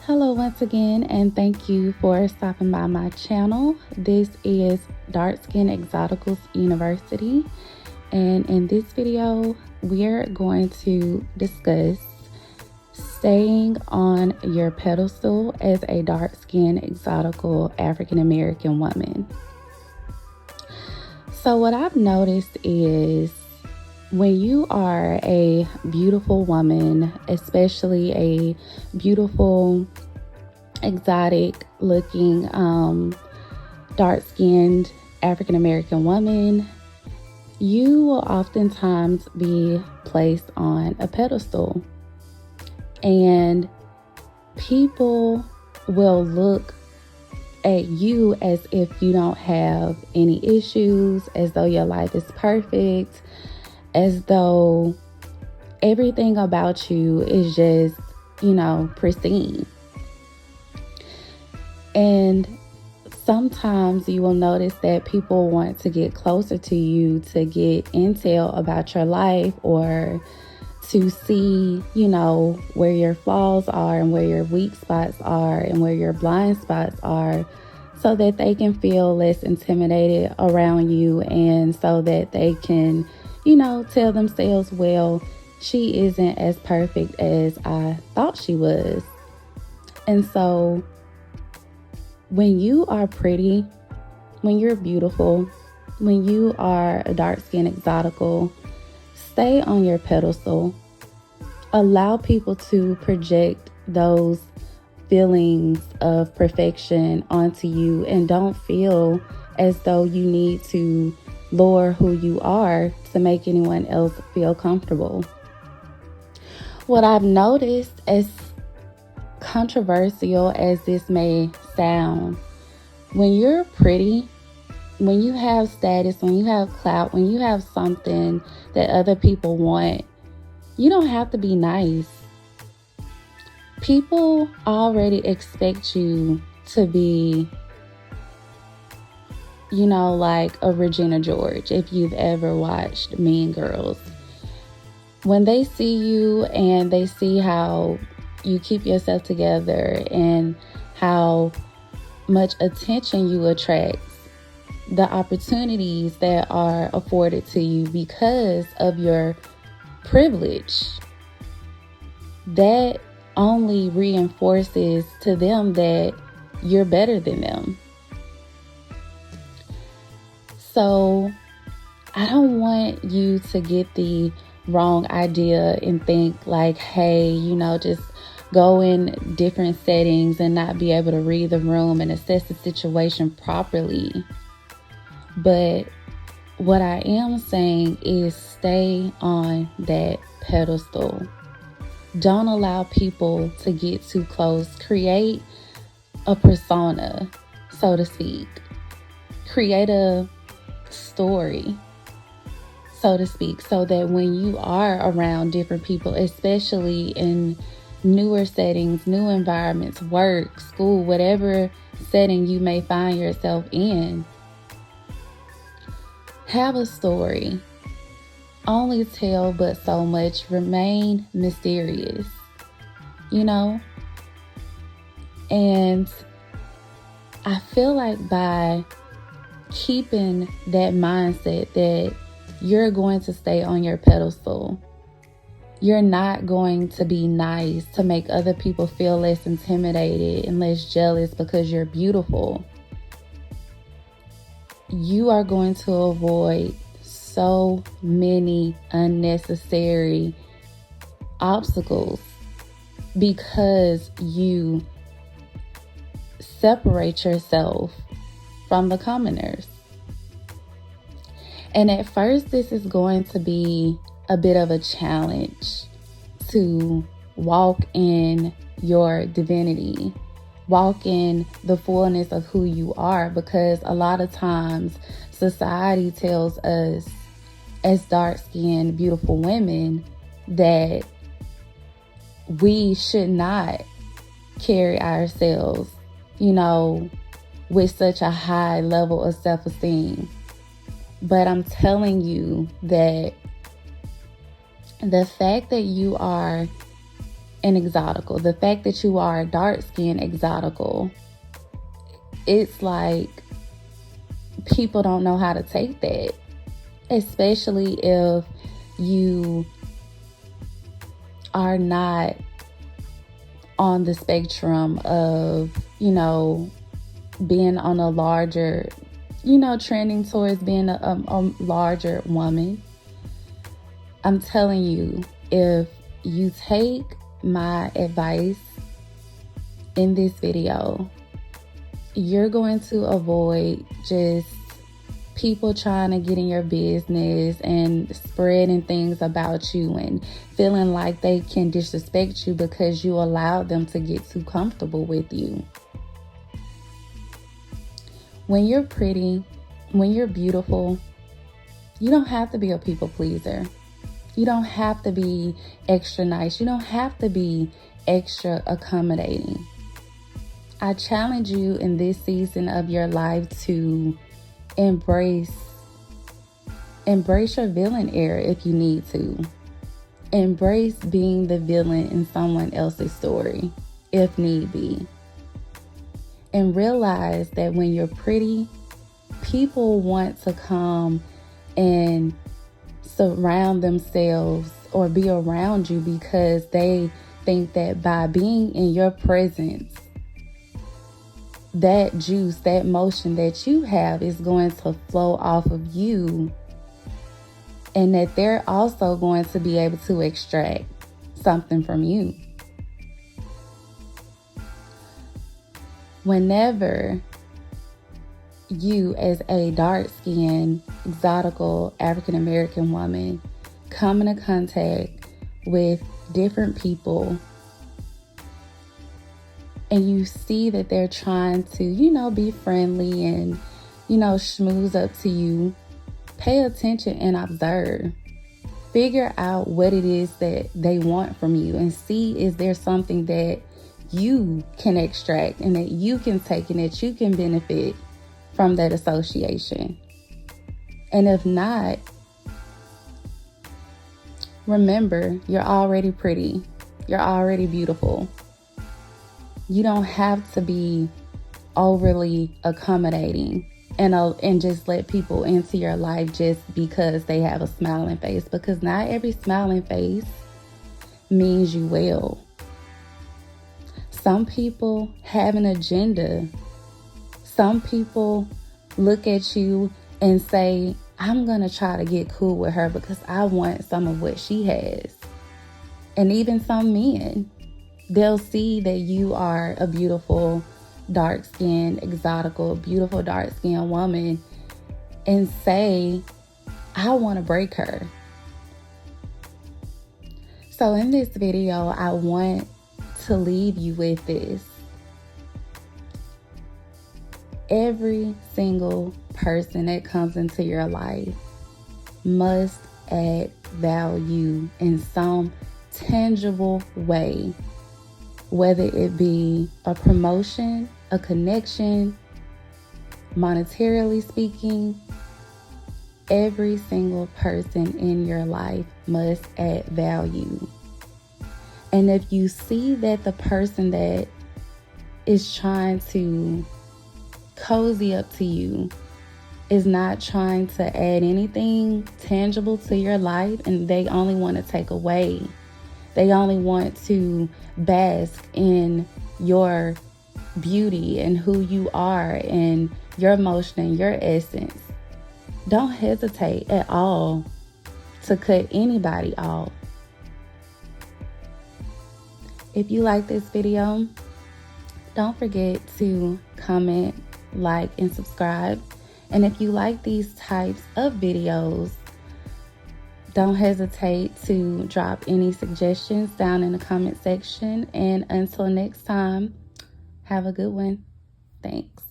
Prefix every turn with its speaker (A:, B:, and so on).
A: Hello once again, and thank you for stopping by my channel. This is Dark Skin Exoticals University, and in this video we're going to discuss staying on your pedestal as a dark skin exotical African American woman. So what I've noticed is when you are a beautiful woman, especially a beautiful, exotic looking, dark skinned African American woman, you will oftentimes be placed on a pedestal. And people will look at you as if you don't have any issues, as though your life is perfect, as though everything about you is just, pristine. And sometimes you will notice that people want to get closer to you to get intel about your life, or to see, where your flaws are and where your weak spots are and where your blind spots are, so that they can feel less intimidated around you, and so that they can tell themselves, well, she isn't as perfect as I thought she was. And so when you are pretty, when you're beautiful, when you are a dark skin exotical, stay on your pedestal. Allow people to project those feelings of perfection onto you, and don't feel as though you need to lower who you are to make anyone else feel comfortable. What I've noticed, as controversial as this may sound, when you're pretty, when you have status, when you have clout, when you have something that other people want, you don't have to be nice. People already expect you to be like a Regina George, if you've ever watched Mean Girls. When they see you and they see how you keep yourself together and how much attention you attract, the opportunities that are afforded to you because of your privilege, that only reinforces to them that you're better than them. So I don't want you to get the wrong idea and think like, hey, just go in different settings and not be able to read the room and assess the situation properly. But what I am saying is stay on that pedestal. Don't allow people to get too close. Create a persona, so to speak. Create a story, so to speak, so that when you are around different people, especially in newer settings, new environments, work, school, whatever setting you may find yourself in, have a story. Only tell but so much. Remain mysterious, and I feel like by keeping that mindset that you're going to stay on your pedestal, you're not going to be nice to make other people feel less intimidated and less jealous because you're beautiful, you are going to avoid so many unnecessary obstacles because you separate yourself from the commoners. And at first, this is going to be a bit of a challenge to walk in your divinity, walk in the fullness of who you are, because a lot of times society tells us as dark-skinned, beautiful women that we should not carry ourselves, with such a high level of self-esteem. But I'm telling you that the fact that you are and exotical. The fact that you are dark skin exotical, it's like people don't know how to take that, especially if you are not on the spectrum of, being on a larger, trending towards being a larger woman. I'm telling you, if you take my advice in this video, you're going to avoid just people trying to get in your business and spreading things about you and feeling like they can disrespect you because you allowed them to get too comfortable with you. When you're pretty, when you're beautiful, you don't have to be a people pleaser. You don't have to be extra nice. You don't have to be extra accommodating. I challenge you in this season of your life to embrace your villain era if you need to. Embrace being the villain in someone else's story if need be. And realize that when you're pretty, people want to come and surround themselves or be around you because they think that by being in your presence, that juice, that motion that you have is going to flow off of you, and that they're also going to be able to extract something from you. Whenever you, as a dark-skinned, exotical African-American woman, come into contact with different people and you see that they're trying to, be friendly and, schmooze up to you, pay attention and observe. Figure out what it is that they want from you and see, is there something that you can extract and that you can take and that you can benefit from that association. And if not, remember, you're already pretty. You're already beautiful. You don't have to be overly accommodating and just let people into your life just because they have a smiling face, because not every smiling face means you well. Some people have an agenda. Some people look at you and say, I'm going to try to get cool with her because I want some of what she has. And even some men, they'll see that you are a beautiful, dark-skinned, exotical, beautiful, dark-skinned woman and say, I want to break her. So in this video, I want to leave you with this. Every single person that comes into your life must add value in some tangible way, whether it be a promotion, a connection, monetarily speaking. Every single person in your life must add value. And if you see that the person that is trying to cozy up to you is not trying to add anything tangible to your life, and they only want to take away, they only want to bask in your beauty and who you are and your emotion and your essence, don't hesitate at all to cut anybody off. If you like this video, don't forget to comment, like, and subscribe. And if you like these types of videos, don't hesitate to drop any suggestions down in the comment section. And until next time, have a good one. Thanks.